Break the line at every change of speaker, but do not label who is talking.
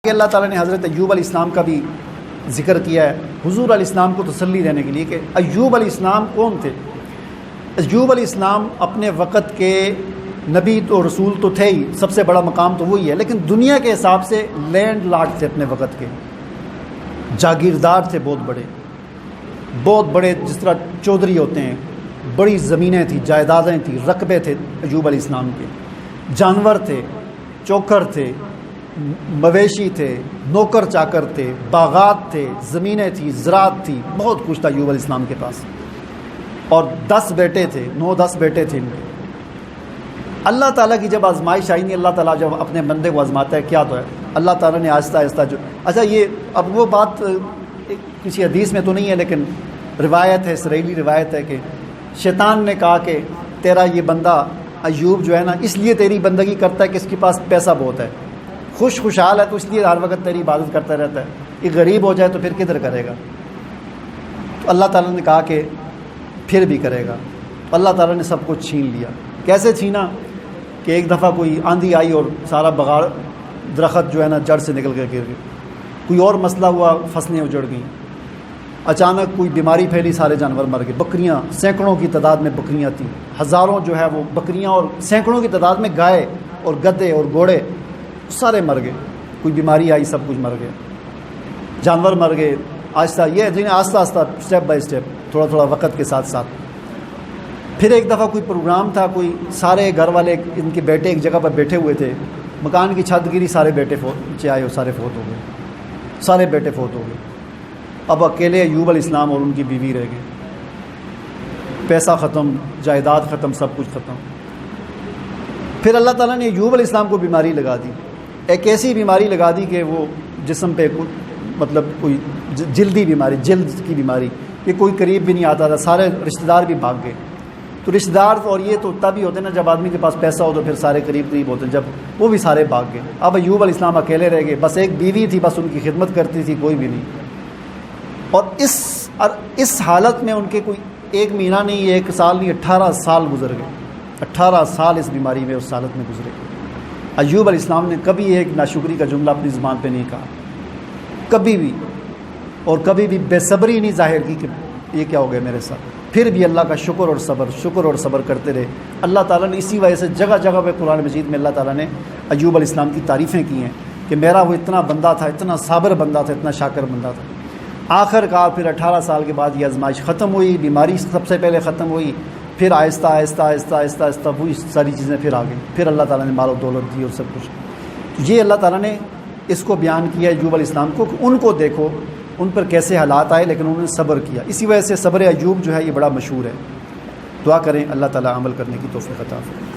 کہ اللہ تعالیٰ نے حضرت ایوب علیہ السلام کا بھی ذکر کیا ہے حضور علیہ السلام کو تسلی دینے کے لیے کہ ایوب علیہ السلام کون تھے۔ ایوب علیہ السلام اپنے وقت کے نبی تو رسول تو تھے ہی، سب سے بڑا مقام تو وہی ہے، لیکن دنیا کے حساب سے لینڈ لاٹ تھے، اپنے وقت کے جاگیردار تھے، بہت بڑے، جس طرح چودھری ہوتے ہیں، بڑی زمینیں تھیں، جائیدادیں تھیں، رقبے تھے ایوب علیہ السلام کے، جانور تھے، چوکر تھے، مویشی تھے، نوکر چاکر تھے، باغات تھے، زمینیں تھیں، زراعت تھی، بہت کچھ تھا ایوب علیہ السلام کے پاس، اور 10 بیٹے تھے، 9-10 بیٹے تھے ان کے۔ اللہ تعالیٰ کی جب آزمائش آئی نہیں، اللہ تعالیٰ جب اپنے بندے کو آزماتا ہے کیا تو ہے، اللہ تعالیٰ نے آہستہ آہستہ اچھا یہ اب وہ بات کسی حدیث میں تو نہیں ہے، لیکن روایت ہے، اسرائیلی روایت ہے کہ شیطان نے کہا کہ تیرا یہ بندہ ایوب جو ہے نا، اس لیے تیری بندگی کرتا ہے کہ اس کے پاس پیسہ بہت ہے، خوشحال ہے، تو اس لیے ہر وقت تیری عبادت کرتا رہتا ہے، یہ غریب ہو جائے تو پھر کدھر کرے گا؟ تو اللہ تعالیٰ نے کہا کہ پھر بھی کرے گا، تو اللہ تعالیٰ نے سب کچھ چھین لیا۔ کیسے چھینا؟ کہ ایک دفعہ کوئی آندھی آئی اور سارا بغاڑ درخت جو ہے نا جڑ سے نکل کے گر گئی، کوئی اور مسئلہ ہوا، فصلیں اجڑ گئیں، اچانک کوئی بیماری پھیلی، سارے جانور مر گئے، بکریاں سینکڑوں کی تعداد میں بکریاں تھیں، ہزاروں جو ہے وہ بکریاں، اور سینکڑوں کی تعداد میں گائے اور گدھے اور گھوڑے سارے مر گئے، کوئی بیماری آئی، سب کچھ مر گئے، جانور مر گئے۔ آہستہ یہ آہستہ اسٹیپ بائی اسٹیپ، تھوڑا تھوڑا وقت کے ساتھ ساتھ۔ پھر ایک دفعہ کوئی پروگرام تھا، کوئی سارے گھر والے ان کے بیٹے ایک جگہ پر بیٹھے ہوئے تھے، مکان کی چھت گری، سارے بیٹے نیچے آئے اور سارے فوت ہو گئے، سارے بیٹے فوت ہو گئے۔ اب اکیلے ایوب علیہ السلام اور ان کی بیوی رہ گئے، پیسہ ختم، جائیداد ختم، سب کچھ ختم۔ پھر اللہ تعالیٰ نے ایوب علیہ السلام کو بیماری لگا دی، ایک ایسی بیماری لگا دی کہ وہ جسم پہ مطلب کوئی جلدی بیماری، جلد کی بیماری، کہ کوئی قریب بھی نہیں آتا تھا، سارے رشتہ دار بھی بھاگ گئے۔ تو رشتہ دار اور یہ تو تب ہی ہوتے ہیں نا جب آدمی کے پاس پیسہ ہو، تو پھر سارے قریب ہوتے ہیں، جب وہ بھی سارے بھاگ گئے۔ اب ایوب علیہ السلام اکیلے رہ گئے، بس ایک بیوی تھی، بس ان کی خدمت کرتی تھی، کوئی بھی نہیں۔ اور اس حالت میں ان کے کوئی 1 مہینہ نہیں، 1 سال نہیں، 18 سال گزر گئے، 18 سال اس بیماری میں، اس حالت میں گزرے۔ ایوب علیہ السلام نے کبھی ایک ناشکری کا جملہ اپنی زبان پہ نہیں کہا، کبھی بھی، اور کبھی بھی بے صبری نہیں ظاہر کی کہ یہ کیا ہو گیا میرے ساتھ۔ پھر بھی اللہ کا شکر اور صبر کرتے رہے۔ اللہ تعالیٰ نے اسی وجہ سے جگہ جگہ پہ قرآن مجید میں اللہ تعالیٰ نے ایوب علیہ السلام کی تعریفیں کی ہیں کہ میرا وہ اتنا بندہ تھا، اتنا صابر بندہ تھا، اتنا شاکر بندہ تھا۔ آخر کار پھر 18 سال کے بعد یہ آزمائش ختم ہوئی، بیماری سب سے پہلے ختم ہوئی، پھر آہستہ آہستہ وہی ساری چیزیں پھر آ گئیں، پھر اللہ تعالیٰ نے مال و دولت دی اور سب کچھ۔ تو یہ اللہ تعالیٰ نے اس کو بیان کیا ایوب علیہ السلام کو کہ ان کو دیکھو ان پر کیسے حالات آئے، لیکن انہوں نے صبر کیا۔ اسی وجہ سے صبر ایوب جو ہے یہ بڑا مشہور ہے۔ دعا کریں اللہ تعالیٰ عمل کرنے کی توفیق عطا فرمائے۔